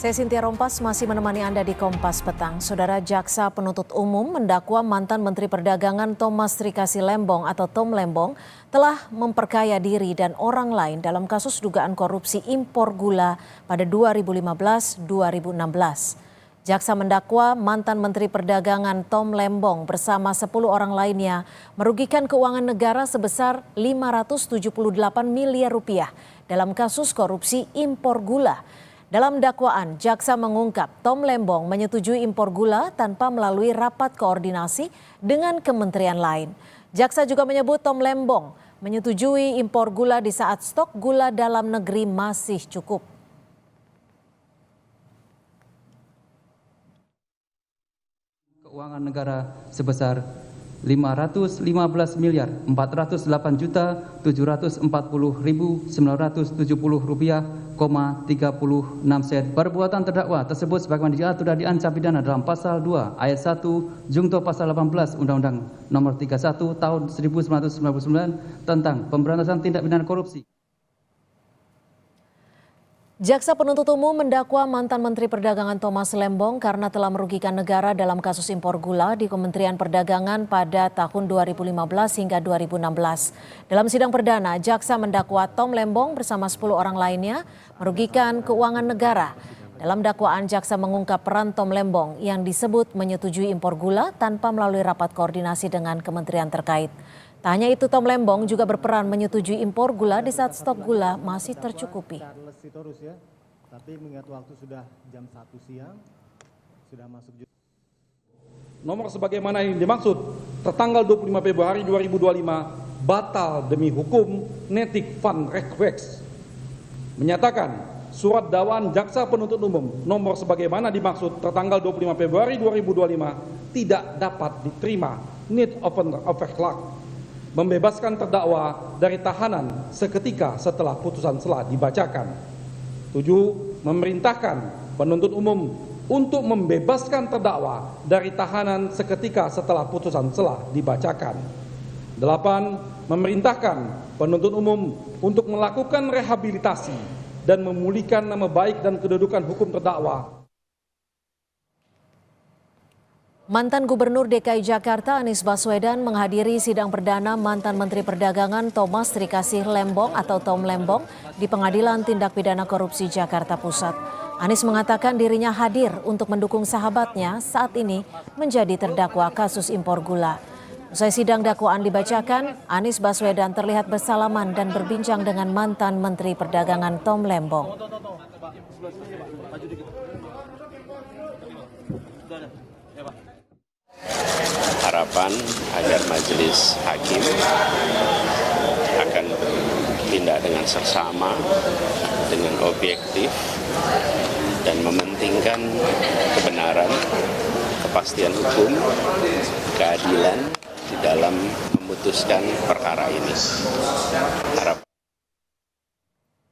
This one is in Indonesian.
Saya Cynthia Rompas masih menemani Anda di Kompas Petang. Saudara Jaksa Penuntut Umum mendakwa mantan Menteri Perdagangan Thomas Trikasi Lembong atau Tom Lembong telah memperkaya diri dan orang lain dalam kasus dugaan korupsi impor gula pada 2015-2016. Jaksa mendakwa mantan Menteri Perdagangan Tom Lembong bersama 10 orang lainnya merugikan keuangan negara sebesar 578 miliar rupiah dalam kasus korupsi impor gula. Dalam dakwaan, jaksa mengungkap Tom Lembong menyetujui impor gula tanpa melalui rapat koordinasi dengan kementerian lain. Jaksa juga menyebut Tom Lembong menyetujui impor gula di saat stok gula dalam negeri masih cukup. Keuangan negara sebesar 558.740.970 rupiah,36 sen. Perbuatan terdakwa tersebut sebagaimana diatur dan diancam pidana dalam pasal 2 ayat 1 jungto pasal 18 Undang-Undang Nomor 31 Tahun 1999 tentang pemberantasan tindak pidana korupsi. Jaksa Penuntut Umum mendakwa mantan Menteri Perdagangan Thomas Lembong karena telah merugikan negara dalam kasus impor gula di Kementerian Perdagangan pada tahun 2015 hingga 2016. Dalam sidang perdana, jaksa mendakwa Tom Lembong bersama 10 orang lainnya merugikan keuangan negara. Dalam dakwaan, jaksa mengungkap peran Tom Lembong yang disebut menyetujui impor gula tanpa melalui rapat koordinasi dengan kementerian terkait. Tak hanya itu, Tom Lembong juga berperan menyetujui impor gula di saat stok gula masih tercukupi. Tapi mengingat waktu sudah jam 1 siang, sudah masuk juga. Nomor sebagaimana yang dimaksud tertanggal 25 Februari 2025 batal demi hukum Netik Van Request. Menyatakan surat dakwaan jaksa penuntut umum nomor sebagaimana dimaksud tertanggal 25 Februari 2025 tidak dapat diterima need of overclock. Membebaskan terdakwa dari tahanan seketika setelah putusan selah dibacakan. 7. Memerintahkan penuntut umum untuk membebaskan terdakwa dari tahanan seketika setelah putusan selah dibacakan. 8. Memerintahkan penuntut umum untuk melakukan rehabilitasi dan memulihkan nama baik dan kedudukan hukum terdakwa. Mantan Gubernur DKI Jakarta Anies Baswedan menghadiri sidang perdana mantan Menteri Perdagangan Thomas Trikasi Lembong atau Tom Lembong di Pengadilan Tindak Pidana Korupsi Jakarta Pusat. Anies mengatakan dirinya hadir untuk mendukung sahabatnya saat ini menjadi terdakwa kasus impor gula. Usai sidang dakwaan dibacakan, Anies Baswedan terlihat bersalaman dan berbincang dengan mantan Menteri Perdagangan Tom Lembong. Harapan agar majelis hakim akan tindak dengan seksama, dengan objektif, dan mementingkan kebenaran, kepastian hukum, keadilan di dalam memutuskan perkara ini.